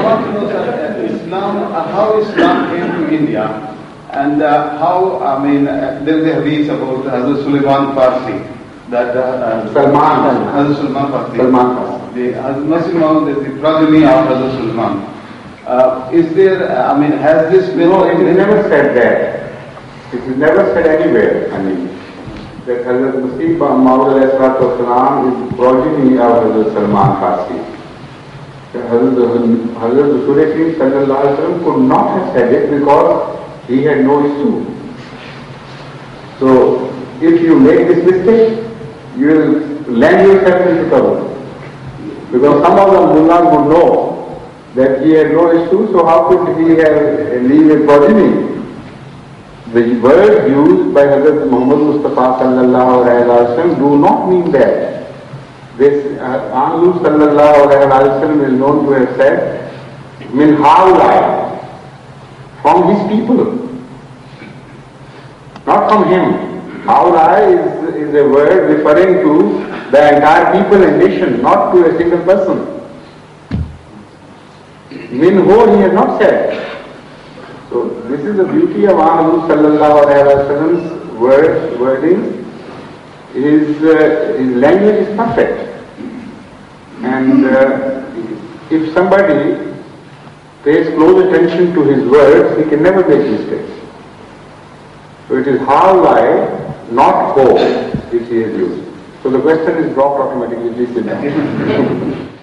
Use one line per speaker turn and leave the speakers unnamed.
want to know, sir, Islam, how Islam came to India, and how, I mean, there is a hadith about Hazrat Sulaiman Farsi, that
Salman.
Hazrat Sulaiman Farsi.
Salman Farsi.
The Muslim, the progeny of Hazrat Sulaiman. Is there, I mean, has this been...
No, it is never said that. It is never said anywhere, I mean, that Hazrat Masih Maud is progeny of Hazrat Salman Farsi. Hazrat Rasul sallallahu alaihi wasallam could not have said it because he had no issue. So, if you make this mistake, you will land yourself into trouble. Because some of the mullahs would know that he had no issue, so how could he have leave a progeny? The words used by Hazrat Muhammad Mustafa sallallahu alaihi wasallam do not mean that. This Anlu sallallahu alaihi wasallam is known to have said, "Min haulai," from his people, not from him. Haulai is a word referring to the entire people and nation, not to a single person. Minho he has not said. So this is the beauty of Anlu sallallahu alaihi wasallam's wording. His language is perfect. And if somebody pays close attention to his words, he can never make mistakes. So it is haulai, not ho, which he has used. So the question is dropped automatically. Please sit down.